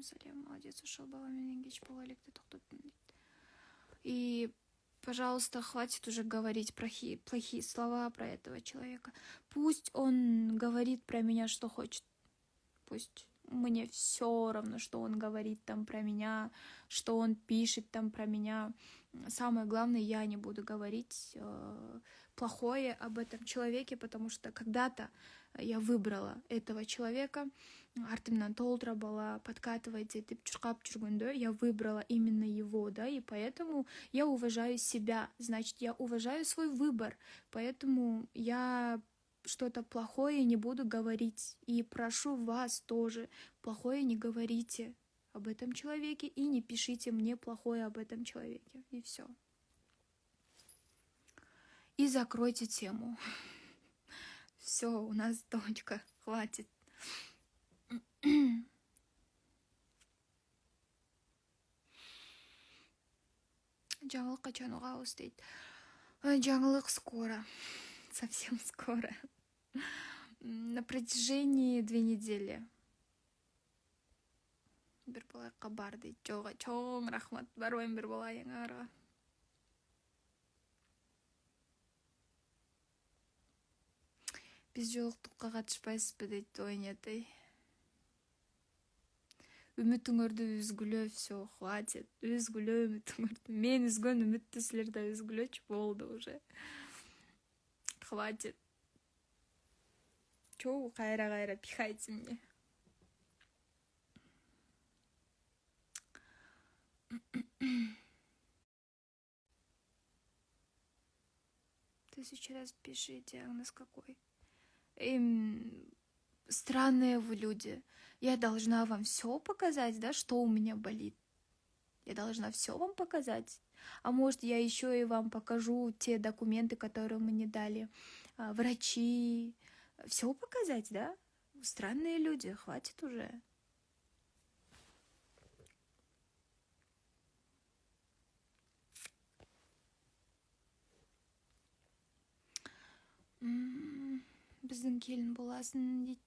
салем, молодец, ушел бала менен кеч боло электе токтоттум дейт. И, пожалуйста, хватит уже говорить плохие слова про этого человека. Пусть он говорит про меня, что хочет. Пусть. Мне все равно, что он говорит там про меня, что он пишет там про меня. Самое главное, я не буду говорить плохое об этом человеке, потому что когда-то я выбрала этого человека. Артымнан толтыра бала подкатывать етип чуркап жүргөндө я выбрала именно его, да, и поэтому я уважаю себя, значит, я уважаю свой выбор, поэтому я что-то плохое не буду говорить. И прошу вас тоже, плохое не говорите об этом человеке и не пишите мне плохое об этом человеке. И все. И закройте тему. Все, у нас точка, хватит. Жаңылык качан угабыз дейт. Жаңылык скоро. Совсем скоро. На протяжении 2 недели. Бир балайга бар дейт. Жолго чоң рахмат. Барбайм бир балайыңарга. Биз жолуктукка катышпайсызбы дейт ойнетай. Үмүтүңөрдү үзгүлө, все, хватит. Үзгүлө үмүтүңөрдү. Мен үзгөн үмүттү силер да үзгүлөчү, болду уже. Хватит. Чё кайра пихайте мне. Тысячу раз пиши, диагноз какой. Странные вы люди. Я должна вам все показать, да, что у меня болит. Я должна все вам показать. А может, я еще и вам покажу те документы, которые мне дали врачи. Все показать, да? Странные люди, хватит уже. Биздин келин боласың дейт.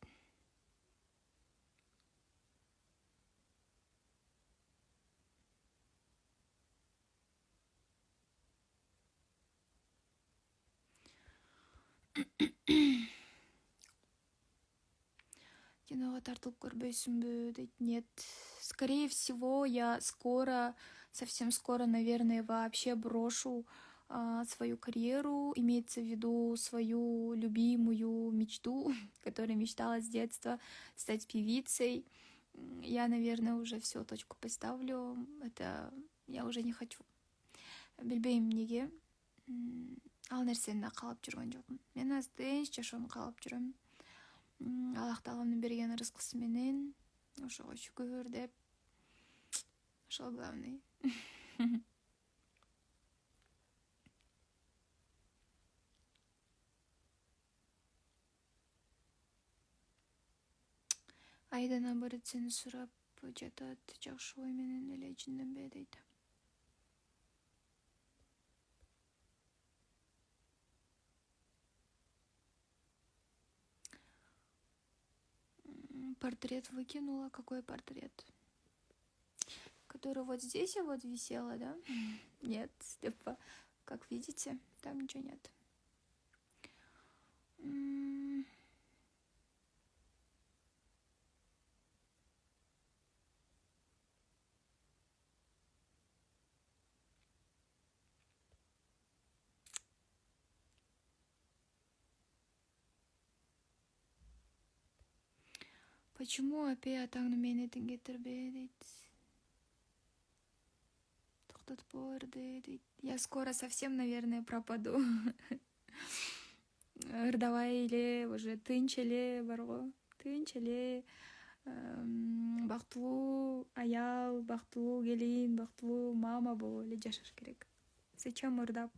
Киноға тартылып көрбөйсүңбү дейт. Нет. Скорее всего, я скоро, совсем скоро, наверное, вообще брошу свою карьеру, имеется в виду свою любимую мечту, которую мечтала с детства, стать певицей. Я, наверное, уже все, точку поставлю. Это я уже не хочу. Билбейм неге. Ал нерсени каалап жүргөн жокмун. Мен азыр тынч жашоону каалап жүрөм. Аллах Тааланын берген рызкысы менен ошого шүкүр деп. Ошол главный. Айдан барып сени сурап жатат, жакшы ой менен эле жинденбе дейт. Портрет выкинула. Какой портрет? Который вот здесь я вот висела, да? Нет, типа, как видите, там ничего нет. Почему опять атаңды менетин кетирбей дейт. Токтотуп койборду дейт. Я скоро совсем, наверное, пропаду. Ырдабай эле, уже тынч эле барго. Тынч эле. Бактылуу аял, бактылуу келин, бактылуу мама болуп эле жашаш керек. Зачем ырдап?